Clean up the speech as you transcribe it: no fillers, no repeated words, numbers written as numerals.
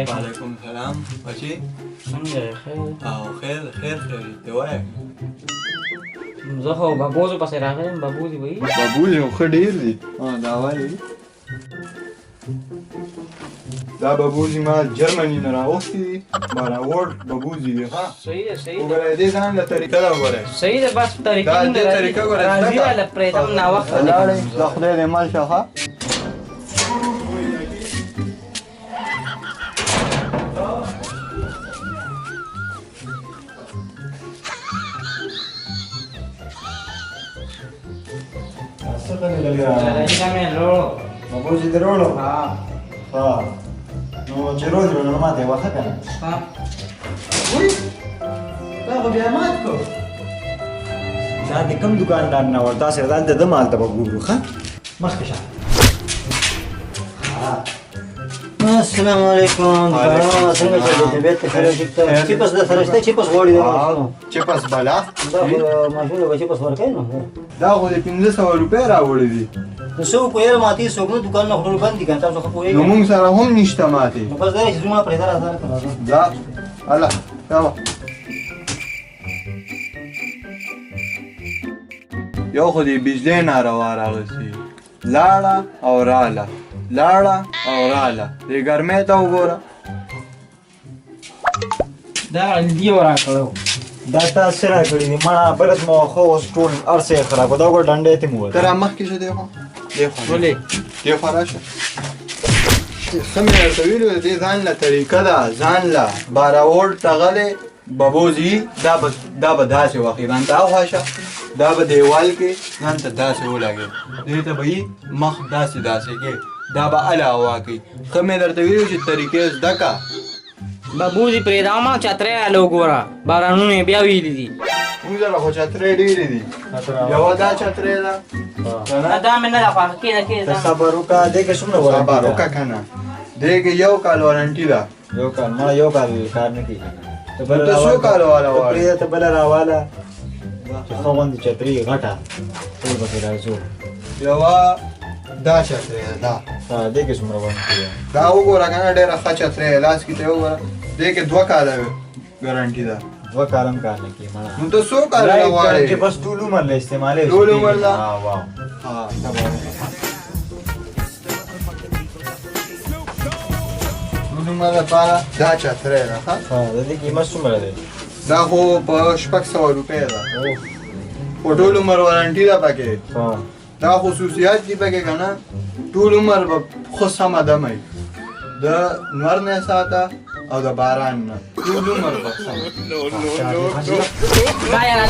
وعلیکم سلام بچی څنګه یې خیر او خیر ته وایه زه خو بابوزو پسې راغلی یم بابوزي به وي بابوزي خو ښه ډېر دي دا ولې دا بابوزي ما جرمني نه راوستي دي باراوړ بابوزي دي ها صحیح ده صحیح ده وګوره دې ځان له طریقه دا وګوره صحیح ده بس طریقې دا نه دې طریقه وګوره راځي والا پرېږدم ناوخته لاړې د خدای دې مال شه ها Babuzi de rolo? Ha. No, ce roli non ho mai guarda kana. Ha. Ui. Da ko bia mat ko. Da de kam दुकानदार ना ورتا سره دلته د مال ته وګورو ښه مخکې شه السلام علیکم څنګه چې دې ته خیر شته چې پس د سرشته چې پس وړي دا چې پس بالا دا ماشوم به چې پس ورکې نو دا خو دې 1500 روپۍ راوړې دي نو څو په یو ماتي څوک نو دکان نه خپل باندې کنه تاسو خو پوهیږئ نو موږ سره هم نشته ماتې نو بس دا چې زما پر 1000 کړه دا الله یاما یو خو دې بجلی ناروا راغلسي لاړه او راله لاړه او راله دې ګرمۍ ته وګوره دا دیو راکړو دا تاسو را کړی دي ما بلد مو خو ټول ارسه خراب دا ګور ډنډې ته مو تر مخکې شه دی خو ولې دی خو راشه سمې درته ویلو دې ځان له طریقه ده ځان له باراوړ تغلې ببوزي دا به داسې وخی ځان ته اخواشه دا به دیوال کې ځان ته داسې ولګي دې ته به یې مخ داسې کې دا به اله هوا کوي ښه مې درته ویلو چې طریقې زده که بابوزي پرېږدم چترۍ هلو ګوره بارانونه یې بیا ویلي دي موږ سره خو چترۍ ډېرې دي یوه دا چترۍ ده دا مې نه ده خوښه کېده صبر وکړه دې کې څومره ورته صبر وکړه که نه دې کې 1 کال وارنټي ده یو کال ما یو کال کار نه کیږي ته څو کال والا غواړې ته بل راواله چې خو باندې چتري غټه ټول به راځو یوه دا چترۍ ده دا دې کې څومره ورته دا وګوره که نه ډېره ښه چترۍ لاس کې ته وګوره دې کې 2 کاله ګارنټي ده 2 کالم کار نه کیږي نو ته څو کاله غواړې چې بس ټول عمر له استعمالې ټول عمر له واو ها ټول عمر لپاره دا چترۍ ده ښه د دې قیمت څومره دی دا خو په 600 روپۍ ده په ټول عمر وارنټي ده پکې دا خصوصیات دي پکې که نه ټول عمر به خو سمه دمه د نور نه ساته او د باران نه ټول عمر به سمه دا یاره